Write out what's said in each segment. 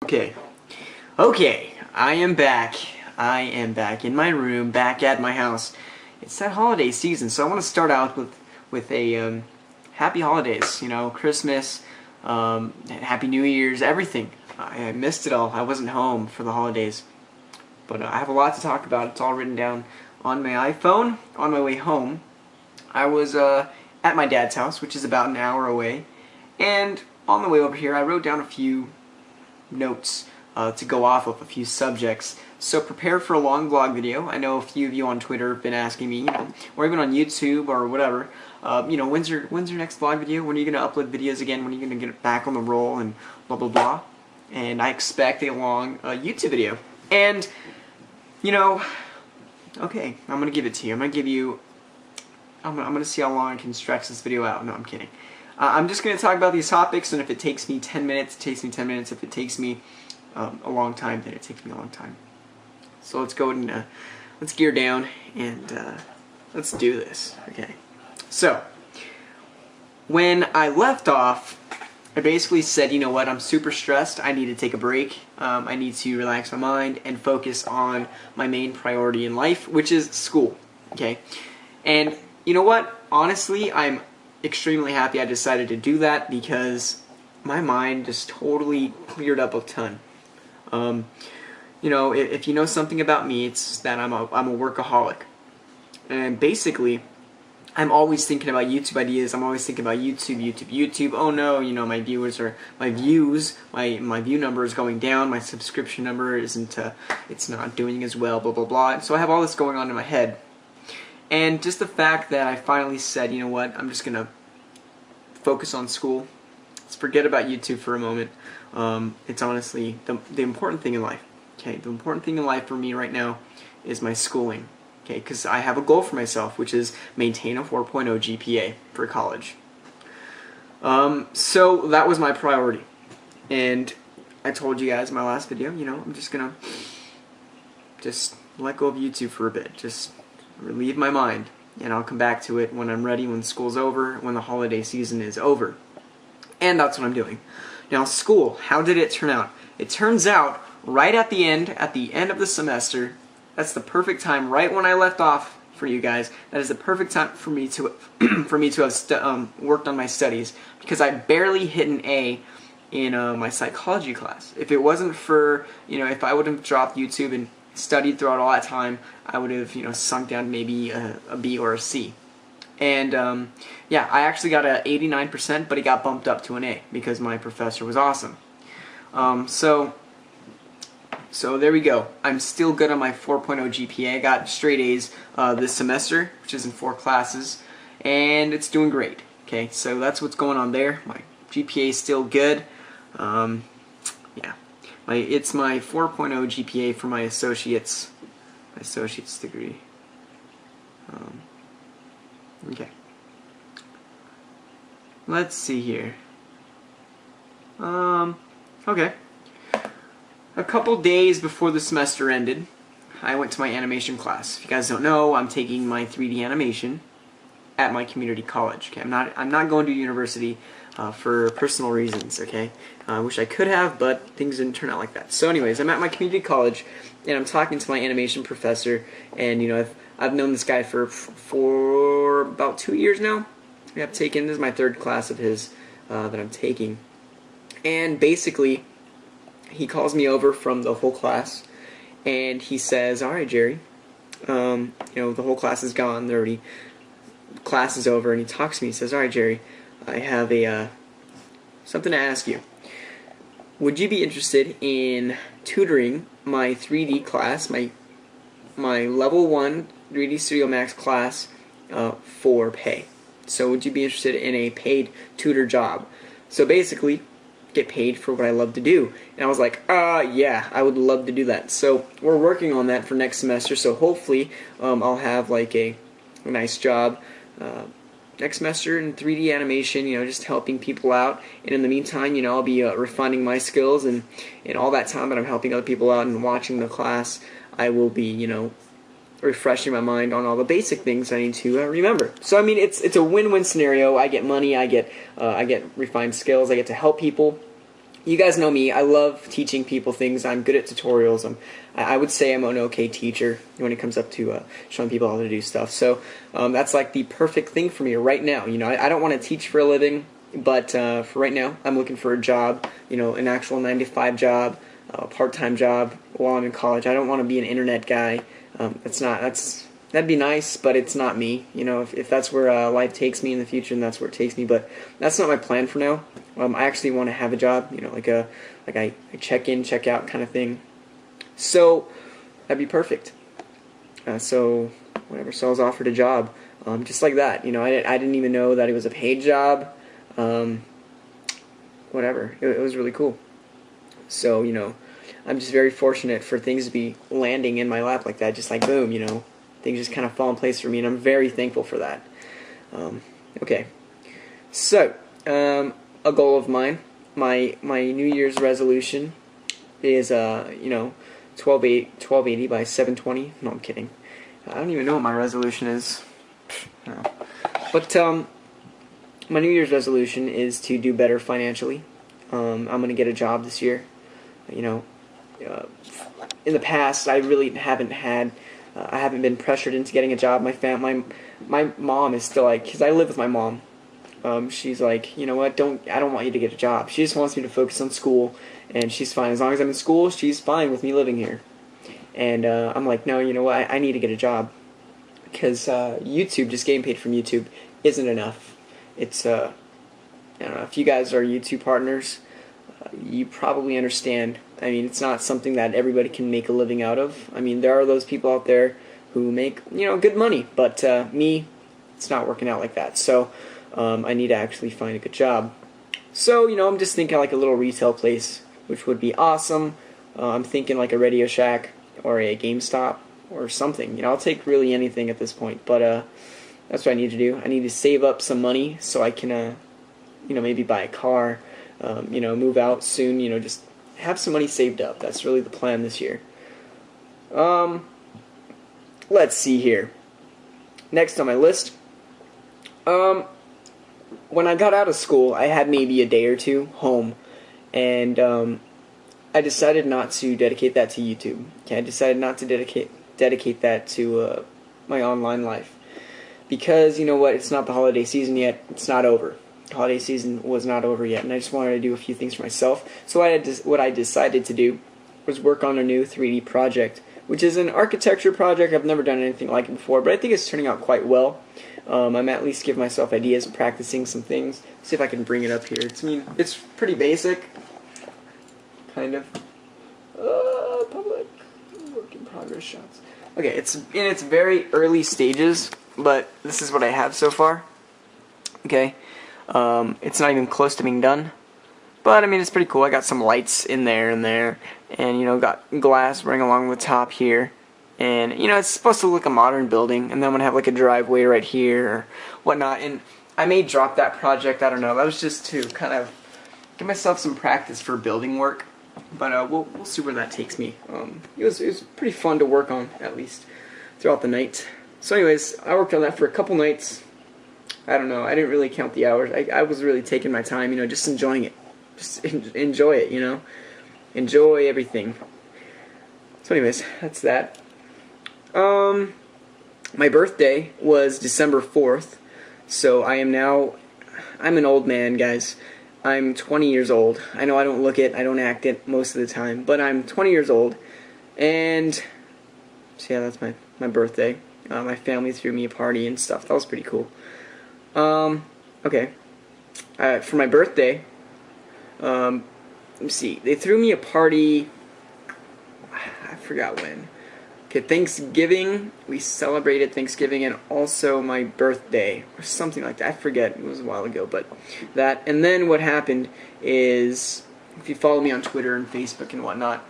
Okay. Okay, I am back. I am back in my room, back at my house. It's that holiday season, so I want to start out with a happy holidays. You know, Christmas, Happy New Year's, everything. I missed it all. I wasn't home for the holidays, but I have a lot to talk about. It's all written down on my iPhone. On my way home, I was at my dad's house, which is about an hour away, and on the way over here, I wrote down a few notes to go off of, a few subjects. So prepare for a long vlog video. I know a few of you on Twitter have been asking me, you know, or even on YouTube or whatever, you know, when's your next vlog video? When are you going to upload videos again? When are you going to get back on the roll and blah blah blah? And I expect a long YouTube video. And you know, okay, I'm going to give it to you. I'm going to see how long I can stretch this video out. No, I'm kidding. I'm just going to talk about these topics, and if it takes me 10 minutes, it takes me 10 minutes. If it takes me a long time, then it takes me a long time. So let's go and let's gear down and let's do this. Okay. So when I left off, I basically said, you know what, I'm super stressed. I need to take a break. I need to relax my mind and focus on my main priority in life, which is school. Okay. And you know what? Honestly, I'm extremely happy I decided to do that because my mind just totally cleared up a ton. You know, if you know something about me, it's that I'm a workaholic, and basically, I'm always thinking about YouTube ideas. I'm always thinking about YouTube. Oh no, you know, my view number is going down. My subscription number isn't, it's not doing as well. Blah blah blah. So I have all this going on in my head. And just the fact that I finally said, you know what, I'm just going to focus on school. Let's forget about YouTube for a moment. It's honestly the important thing in life. Okay, the important thing in life for me right now is my schooling. Okay, because I have a goal for myself, which is maintain a 4.0 GPA for college. So that was my priority. And I told you guys in my last video, you know, I'm just going to let go of YouTube for a bit. Just relieve my mind, and I'll come back to it when I'm ready, when school's over, when the holiday season is over. And that's what I'm doing. Now, school, how did it turn out? It turns out right at the end of the semester, that's the perfect time, right when I left off for you guys, that is the perfect time for me to have worked on my studies, because I barely hit an A in my psychology class. If it wasn't for, you know, if I would have dropped YouTube and studied throughout all that time, I would have, you know, sunk down maybe a B or a C. And yeah, I actually got an 89%, but it got bumped up to an A because my professor was awesome. So there we go. I'm still good on my 4.0 GPA. I got straight A's this semester, which is in 4 classes, and it's doing great. Okay, so that's what's going on there. My GPA is still good. Yeah. It's my 4.0 GPA for my associate's degree. Okay. Let's see here. Okay. A couple days before the semester ended, I went to my animation class. If you guys don't know, I'm taking my 3D animation at my community college. Okay, I'm not going to university for personal reasons. Okay, I wish I could have, but things didn't turn out like that. So, anyways, I'm at my community college, and I'm talking to my animation professor. And you know, I've known this guy for about 2 years now. This is my 3rd class of his that I'm taking, and basically, he calls me over from the whole class, and he says, "All right, Jerry, you know, the whole class is gone. Class is over," and he talks to me. He says, "All right, Jerry, I have something to ask you. Would you be interested in tutoring my 3D class, my level 1 3D Studio Max class for pay? So would you be interested in a paid tutor job? So basically, get paid for what I love to do." And I was like, yeah, I would love to do that. So we're working on that for next semester. So hopefully I'll have like a nice job next semester in 3D animation, you know, just helping people out. And in the meantime, you know, I'll be refining my skills, and in all that time that I'm helping other people out and watching the class, I will be, you know, refreshing my mind on all the basic things I need to remember. So I mean, it's a win-win scenario. I get money, I get refined skills, I get to help people you guys know me. I love teaching people things. I'm good at tutorials. I would say I'm an okay teacher when it comes up to showing people how to do stuff. So that's like the perfect thing for me right now. You know, I don't want to teach for a living, but for right now, I'm looking for a job. You know, an actual 9-to-5 job, a part-time job while I'm in college. I don't want to be an internet guy. That'd be nice, but it's not me. You know, if that's where life takes me in the future, and that's where it takes me. But that's not my plan for now. I actually want to have a job. You know, like a check in, check out kind of thing. So that'd be perfect. So whatever. So I was offered a job, just like that. You know, I didn't even know that it was a paid job. Whatever. It was really cool. So you know, I'm just very fortunate for things to be landing in my lap like that, just like boom. You know. Things just kind of fall in place for me, and I'm very thankful for that. Okay, so a goal of mine, my New Year's resolution is you know, 1280 by 720. No, I'm kidding. I don't even know what my resolution is. No. But my New Year's resolution is to do better financially. I'm gonna get a job this year. You know, in the past I really haven't had. I haven't been pressured into getting a job. My mom is still like, because I live with my mom. She's like, you know what? I don't want you to get a job. She just wants me to focus on school, and she's fine as long as I'm in school. She's fine with me living here. And I'm like, no, you know what? I need to get a job because YouTube, just getting paid from YouTube, isn't enough. It's I don't know if you guys are YouTube partners. You probably understand. I mean, it's not something that everybody can make a living out of. I mean, there are those people out there who make, you know, good money, but me, it's not working out like that. So I need to actually find a good job. So, you know, I'm just thinking like a little retail place, which would be awesome. I'm thinking like a Radio Shack or a GameStop or something. You know, I'll take really anything at this point, but that's what I need to do. I need to save up some money so I can, you know, maybe buy a car. You know, move out soon, you know, just have some money saved up. That's really the plan this year. Let's see here. Next on my list, when I got out of school, I had maybe a day or two home, and I decided not to dedicate that to YouTube. Okay, I decided not to dedicate that to my online life, because you know what? It's not the holiday season yet. It's not over. Holiday season was not over yet, and I just wanted to do a few things for myself. So what I decided to do was work on a new 3D project, which is an architecture project. I've never done anything like it before, but I think it's turning out quite well. I'm at least giving myself ideas, practicing some things. See if I can bring it up here. It's pretty basic, kind of. Public work in progress shots. Okay, it's in its very early stages, but this is what I have so far. Okay. It's not even close to being done, but I mean it's pretty cool. I got some lights in there and you know, got glass running along the top here, and you know, it's supposed to look a modern building, and then I'm gonna have like a driveway right here or whatnot. And I may drop that project, I don't know. That was just to kind of give myself some practice for building work, but we'll see where that takes me. It was pretty fun to work on, at least throughout the night. So anyways, I worked on that for a couple nights. I don't know, I didn't really count the hours. I was really taking my time, you know, just enjoying it. Just enjoy it, you know. Enjoy everything. So anyways, that's that. My birthday was December 4th, so I'm an old man, guys. I'm 20 years old. I know I don't look it, I don't act it most of the time, but I'm 20 years old, and so yeah, that's my birthday. My family threw me a party and stuff. That was pretty cool. Okay. For my birthday, let me see. They threw me a party. I forgot when. Okay, Thanksgiving. We celebrated Thanksgiving and also my birthday or something like that. I forget. It was a while ago, but that. And then what happened is, if you follow me on Twitter and Facebook and whatnot,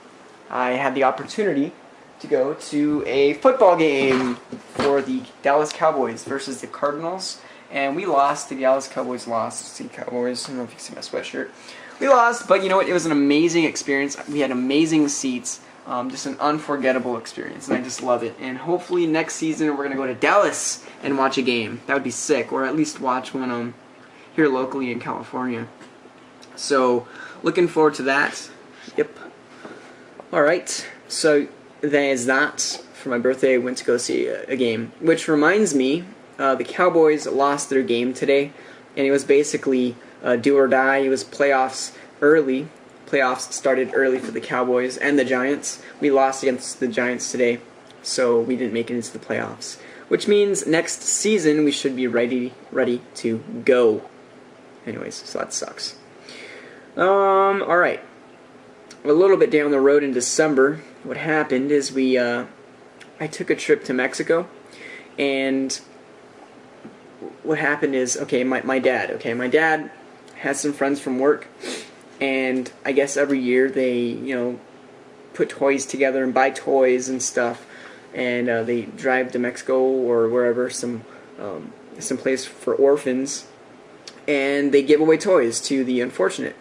I had the opportunity to go to a football game for the Dallas Cowboys versus the Cardinals. And we lost. The Dallas Cowboys lost. See, Cowboys. I don't know if you can see my sweatshirt. We lost, but you know what? It was an amazing experience. We had amazing seats. Just an unforgettable experience, and I just love it. And hopefully next season we're going to go to Dallas and watch a game. That would be sick, or at least watch one here locally in California. So looking forward to that. Yep. Alright, so there's that. For my birthday, I went to go see a game. Which reminds me, the Cowboys lost their game today, and it was basically do or die. It was playoffs early. Playoffs started early for the Cowboys and the Giants. We lost against the Giants today, so we didn't make it into the playoffs. Which means next season we should be ready to go. Anyways, so that sucks. Alright. A little bit down the road in December, what happened is I took a trip to Mexico, and what happened is, my dad has some friends from work, and I guess every year they, put toys together and buy toys and stuff, and they drive to Mexico or wherever, some place for orphans, and they give away toys to the unfortunate,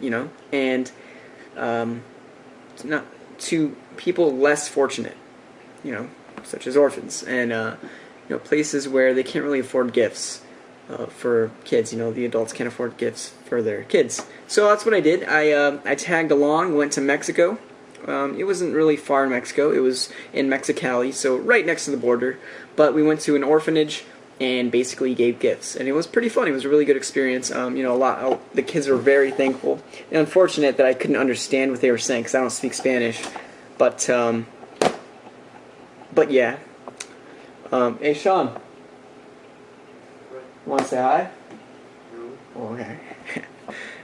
and not to people less fortunate, such as orphans, and places where they can't really afford gifts for kids. The adults can't afford gifts for their kids. So that's what I did. I tagged along, went to Mexico. It wasn't really far in Mexico. It was in Mexicali, so right next to the border. But we went to an orphanage and basically gave gifts, and it was pretty fun. It was a really good experience. The kids were very thankful. And unfortunate that I couldn't understand what they were saying because I don't speak Spanish. But yeah. Hey, Sean. Want to say hi? No. Oh, okay.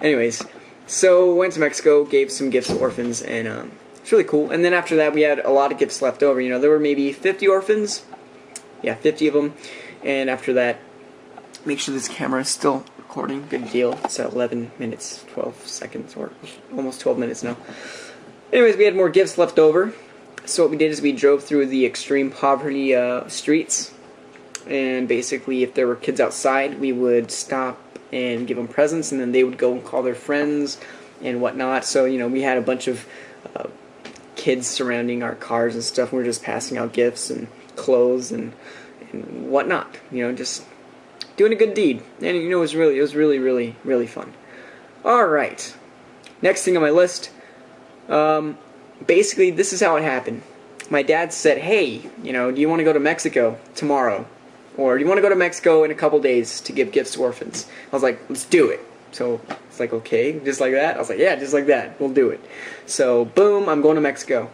Anyways, so went to Mexico, gave some gifts to orphans, and it's really cool. And then after that, we had a lot of gifts left over. There were maybe 50 orphans. Yeah, 50 of them. And after that, make sure this camera is still recording. Good deal. It's at 11 minutes, 12 seconds, or almost 12 minutes now. Anyways, we had more gifts left over. So what we did is we drove through the extreme poverty streets, and basically if there were kids outside, we would stop and give them presents, and then they would go and call their friends and whatnot. So we had a bunch of kids surrounding our cars and stuff. We were just passing out gifts and clothes and whatnot. Just doing a good deed, and it was really fun. All right, next thing on my list. Basically, this is how it happened. My dad said, hey, do you want to go to Mexico tomorrow? Or do you want to go to Mexico in a couple days to give gifts to orphans? I was like, let's do it. So it's like, okay, just like that? I was like, yeah, just like that. We'll do it. So, boom, I'm going to Mexico.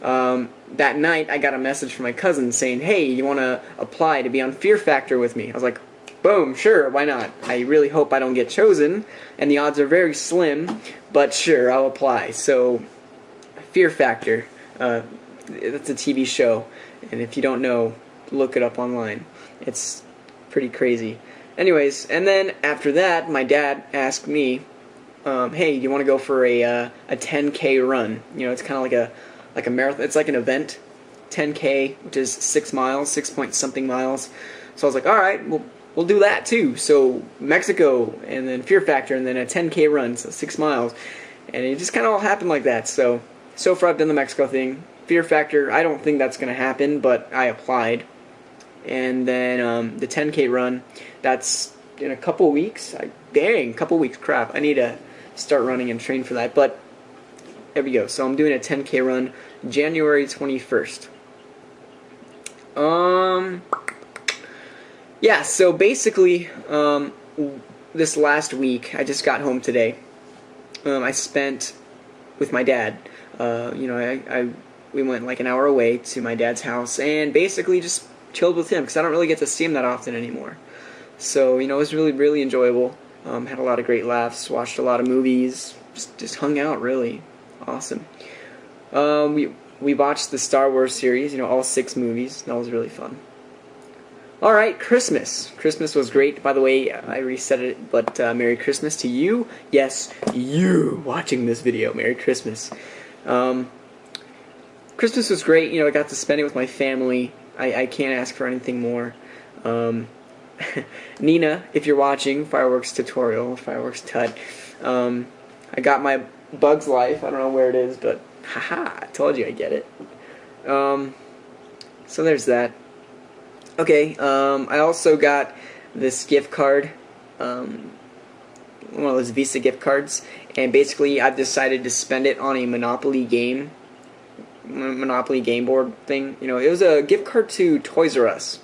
That night, I got a message from my cousin saying, hey, you want to apply to be on Fear Factor with me? I was like, boom, sure, why not? I really hope I don't get chosen, and the odds are very slim, but sure, I'll apply. So, Fear Factor, it's a TV show, and if you don't know, look it up online. It's pretty crazy. Anyways, and then after that, my dad asked me, hey, do you want to go for a 10K run? It's kind of like a marathon. It's like an event, 10K, which is 6 miles, 6 point something miles. So I was like, all right, we'll do that too. So Mexico, and then Fear Factor, and then a 10K run, so 6 miles. And it just kind of all happened like that. So far I've done the Mexico thing. Fear Factor, I don't think that's going to happen, but I applied. And then the 10K run, that's in a couple weeks. Couple weeks, crap. I need to start running and train for that. But there we go. So I'm doing a 10K run January 21st. Yeah, so basically, this last week, I just got home today. I spent with my dad. We went like an hour away to my dad's house and basically just chilled with him because I don't really get to see him that often anymore. So, it was really enjoyable. Had a lot of great laughs, watched a lot of movies, just hung out, really. Awesome. We watched the Star Wars series, all 6 movies. That was really fun. Alright, Christmas. Christmas was great. By the way, I already said it, but Merry Christmas to you. Yes, you watching this video. Merry Christmas. Christmas was great. I got to spend it with my family. I can't ask for anything more. Nina, if you're watching, Fireworks Tutorial, Fireworks Tut. I got my Bug's Life. I don't know where it is, but haha, I told you I get it. So there's that. Okay, I also got this gift card, one of those Visa gift cards, and basically I've decided to spend it on a Monopoly game board thing. You know, it was a gift card to Toys R Us.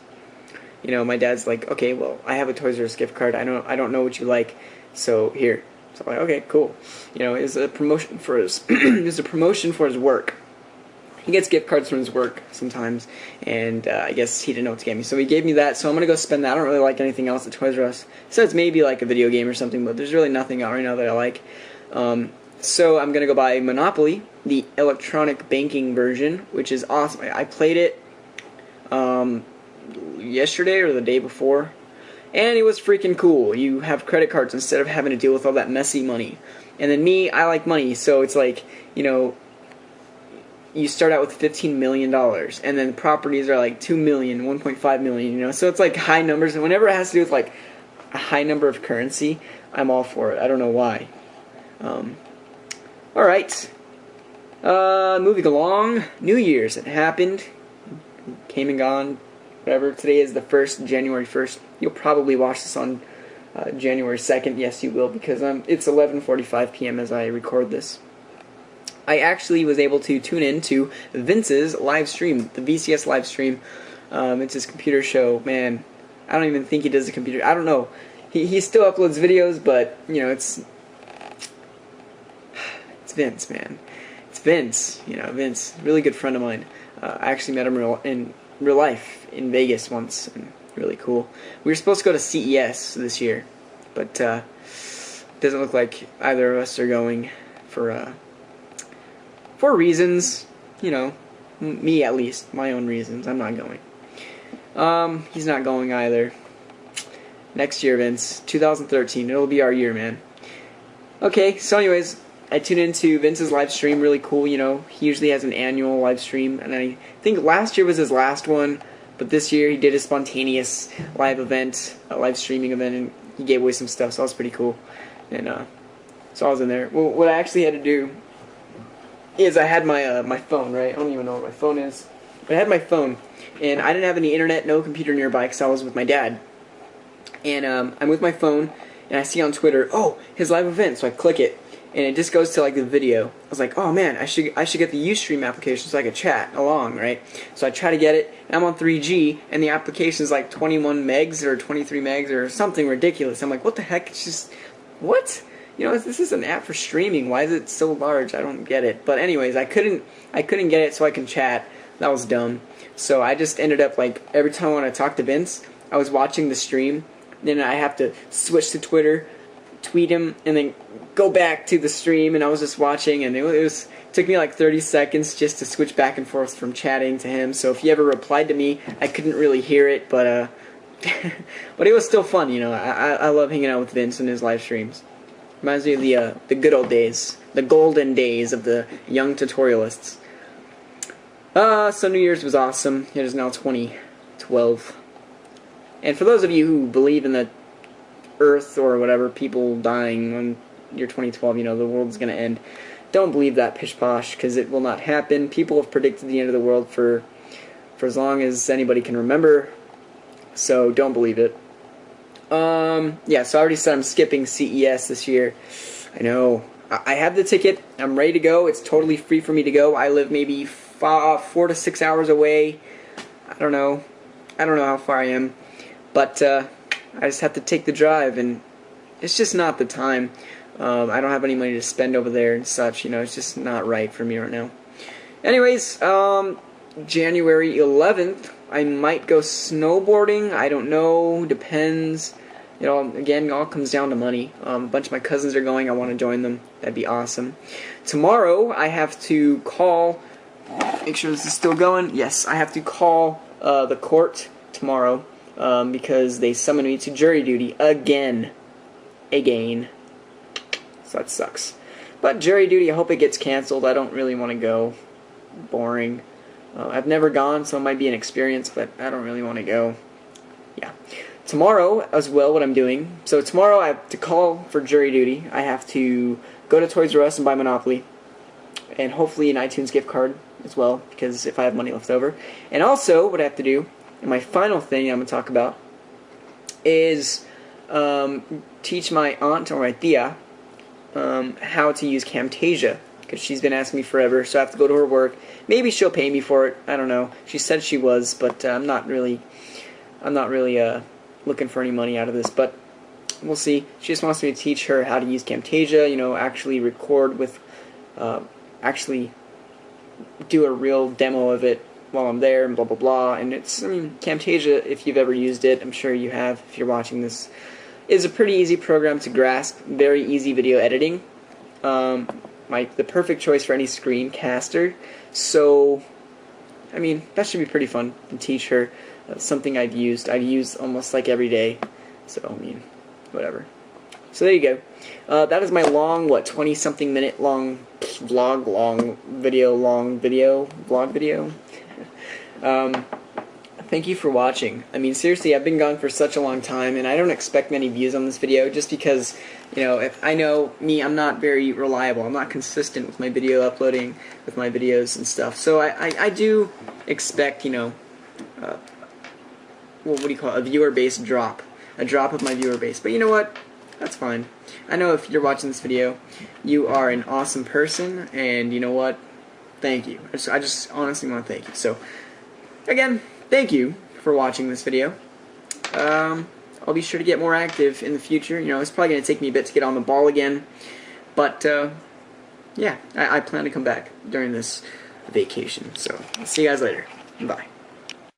You know, my dad's like, okay, well, I have a Toys R Us gift card. I don't know what you like, so here. So I'm like, okay, cool. You know, it's a promotion for his it's a promotion for his work. He gets gift cards from his work sometimes, and I guess he didn't know what to get me, so he gave me that. So I'm gonna go spend that. I don't really like anything else at Toys R Us. Besides maybe like a video game or something, but there's really nothing out right now that I like. So I'm gonna go buy Monopoly, the electronic banking version, which is awesome. I played it yesterday or the day before, and it was freaking cool. You have credit cards instead of having to deal with all that messy money. And then me, I like money, so it's like, you know, you start out with $15 million, and then properties are like $2 million, $1.5 million, you know, so it's like high numbers, and whenever it has to do with like a high number of currency, I'm all for it. I don't know why. Alright, moving along, New Year's, it happened, came and gone, whatever. Today is the 1st, January 1st, you'll probably watch this on January 2nd, yes you will, because it's 11:45 p.m. as I record this. I actually was able to tune in to Vince's live stream, the VCS live stream. It's his computer show. Man, I don't even think he does a computer. I don't know. He still uploads videos, but you know, it's Vince, man. It's Vince. You know, Vince, really good friend of mine. I actually met him in real life in Vegas once, and really cool. We were supposed to go to CES this year, but doesn't look like either of us are going for reasons, you know, me at least, my own reasons. I'm not going. He's not going either. Next year, Vince, 2013, it'll be our year, man. Okay, so anyways, I tuned into Vince's live stream, really cool, you know. He usually has an annual live stream, and I think last year was his last one, but this year he did a spontaneous live event, a live streaming event, and he gave away some stuff, so that was pretty cool. And so I was in there. Well, what I actually had to do is I had my phone, right? I don't even know what my phone is. But I had my phone, and I didn't have any internet, no computer nearby, because I was with my dad. And I'm with my phone, and I see on Twitter, oh, his live event, so I click it, and it just goes to like the video. I was like, oh man, I should get the Ustream application so I could chat along, right? So I try to get it, and I'm on 3G, and the application is like 21 megs or 23 megs or something ridiculous. I'm like, what the heck? It's just, what? You know, this is an app for streaming. Why is it so large? I don't get it. But anyways, I couldn't get it so I can chat. That was dumb. So I just ended up like every time I want to talk to Vince, I was watching the stream. Then I have to switch to Twitter, tweet him, and then go back to the stream. And I was just watching, and it took me like 30 seconds just to switch back and forth from chatting to him. So if he ever replied to me, I couldn't really hear it, but but it was still fun. You know, I love hanging out with Vince and his live streams. Reminds me of the good old days, the golden days of the young tutorialists. So New Year's was awesome. It is now 2012. And for those of you who believe in the Earth or whatever, people dying on year 2012, you know, the world's going to end, don't believe that pish posh, because it will not happen. People have predicted the end of the world for as long as anybody can remember, so don't believe it. Yeah, so I already said I'm skipping CES this year. I know. I have the ticket. I'm ready to go. It's totally free for me to go. I live maybe 4 to 6 hours away. I don't know how far I am. But I just have to take the drive, and it's just not the time. I don't have any money to spend over there and such. You know, it's just not right for me right now. Anyways, January 11th, I might go snowboarding. I don't know. Depends. You know, again, it all comes down to money. A bunch of my cousins are going. I want to join them. That'd be awesome. Tomorrow, I have to call. Make sure this is still going. Yes, I have to call the court tomorrow because they summoned me to jury duty again. So that sucks. But jury duty, I hope it gets canceled. I don't really want to go. Boring. I've never gone, so it might be an experience, but I don't really want to go. Yeah. Tomorrow, as well, what I'm doing. So tomorrow I have to call for jury duty. I have to go to Toys R Us and buy Monopoly. And hopefully an iTunes gift card as well, because if I have money left over. And also, what I have to do, and my final thing I'm going to talk about, is teach my aunt or my tia how to use Camtasia, because she's been asking me forever, so I have to go to her work. Maybe she'll pay me for it. I don't know. She said she was, but I'm not really looking for any money out of this, but we'll see. She just wants me to teach her how to use Camtasia, you know, actually record with, actually do a real demo of it while I'm there, and blah blah blah. And it's, I mean, Camtasia, if you've ever used it, I'm sure you have if you're watching this, is a pretty easy program to grasp. Very easy video editing. The perfect choice for any screencaster. So, I mean, that should be pretty fun to teach her. Something I've used almost like every day. So, I mean, whatever. So there you go. That is my long, 20-something minute long vlog video. Thank you for watching. I mean, seriously, I've been gone for such a long time, and I don't expect many views on this video, just because, you know, if I know me, I'm not very reliable. I'm not consistent with my video uploading, with my videos and stuff. So I do expect, you know, what do you call it? A viewer base drop. A drop of my viewer base. But you know what? That's fine. I know if you're watching this video, you are an awesome person, and you know what? Thank you. I just honestly want to thank you. So, again, thank you for watching this video. I'll be sure to get more active in the future. You know, it's probably going to take me a bit to get on the ball again. But, yeah, I plan to come back during this vacation. So, see you guys later. Bye.